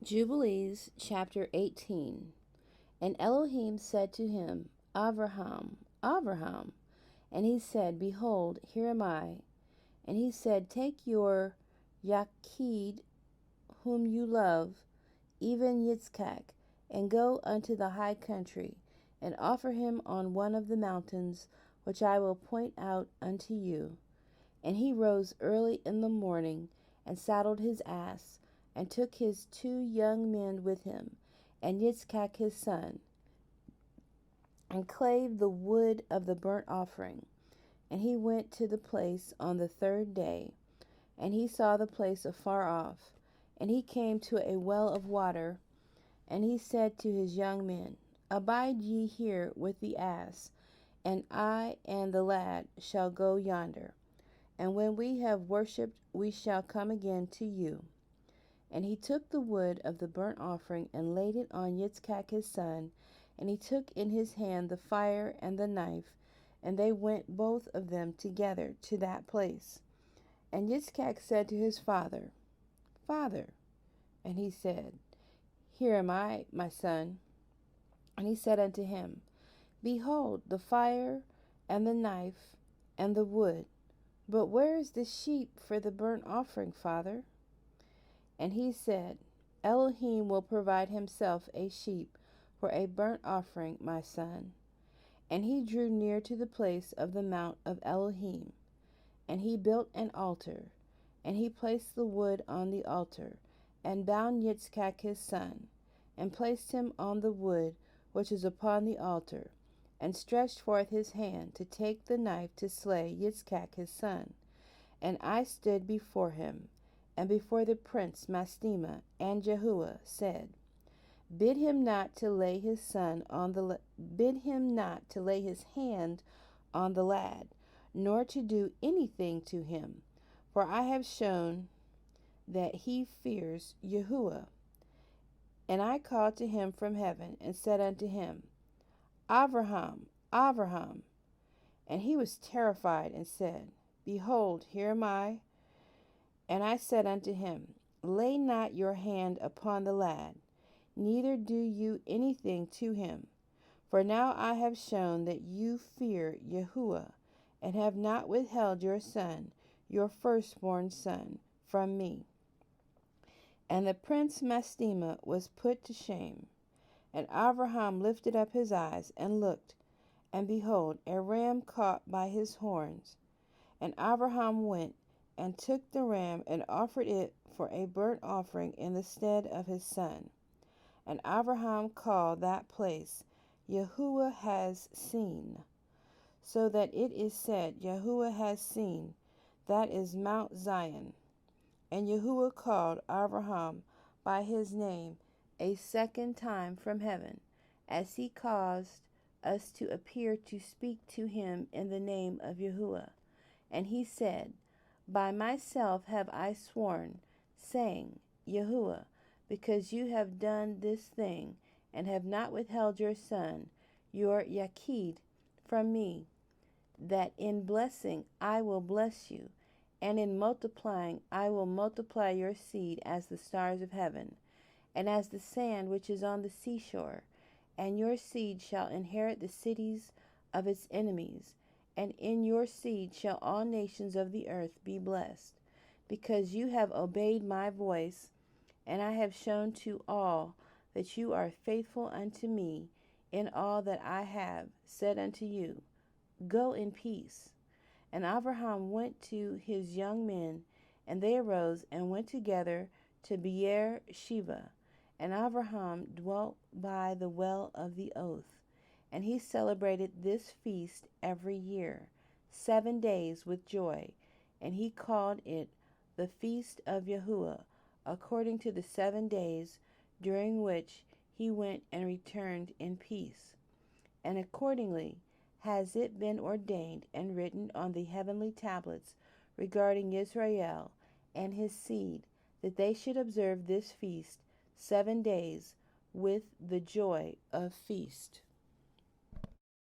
Jubilees chapter 18. And Elohim said to him, Abraham, Abraham. And he said, Behold, here am I. And he said, Take your Yachid, whom you love, even Yitzchak, and go unto the high country, and offer him on one of the mountains, which I will point out unto you. And he rose early in the morning, and saddled his ass, and took his 2 young men with him, and Yitzchak his son, and clave the wood of the burnt offering. And he went to the place on the 3rd day, and he saw the place afar off. And he came to a well of water, and he said to his young men, Abide ye here with the ass, and I and the lad shall go yonder. And when we have worshipped, we shall come again to you. And he took the wood of the burnt offering, and laid it on Yitzchak his son, and he took in his hand the fire and the knife, and they went both of them together to that place. And Yitzchak said to his father, Father. And he said, Here am I, my son. And he said unto him, Behold, the fire and the knife and the wood, but where is the sheep for the burnt offering, father? And he said, Elohim will provide himself a sheep for a burnt offering, my son. And he drew near to the place of the mount of Elohim, and he built an altar, and he placed the wood on the altar, and bound Yitzchak his son, and placed him on the wood which is upon the altar, and stretched forth his hand to take the knife to slay Yitzchak his son. And I stood before him, and before the prince Mastema and Jehuah said, Bid him not to lay his hand on the lad, nor to do anything to him, for I have shown that he fears Jehuah. And I called to him from heaven, and said unto him, Abraham, Abraham. And he was terrified, and said, Behold, here am I. And I said unto him, Lay not your hand upon the lad, neither do you anything to him. For now I have shown that you fear Jehuah, and have not withheld your son, your firstborn son, from me. And the prince Mastema was put to shame. And Abraham lifted up his eyes, and looked, and behold, a ram caught by his horns. And Abraham went, and took the ram, and offered it for a burnt offering in the stead of his son. And Abraham called that place, Jehovah has seen. So that it is said, Jehovah has seen, that is Mount Zion. And Jehovah called Abraham by his name a second time from heaven, as he caused us to appear to speak to him in the name of Jehovah. And he said, By myself have I sworn, saying, Jehovah, because you have done this thing, and have not withheld your son, your Yachid, from me, that in blessing I will bless you, and in multiplying I will multiply your seed as the stars of heaven, and as the sand which is on the seashore, and your seed shall inherit the cities of its enemies, and in your seed shall all nations of the earth be blessed, because you have obeyed my voice, and I have shown to all that you are faithful unto me in all that I have said unto you. Go in peace. And Abraham went to his young men, and they arose and went together to Beer Sheva. And Abraham dwelt by the well of the oath. And he celebrated this feast every year, 7 days with joy. And he called it the feast of Yahuwah, according to the 7 days during which he went and returned in peace. And accordingly has it been ordained and written on the heavenly tablets regarding Israel and his seed, that they should observe this feast 7 days with the joy of feast.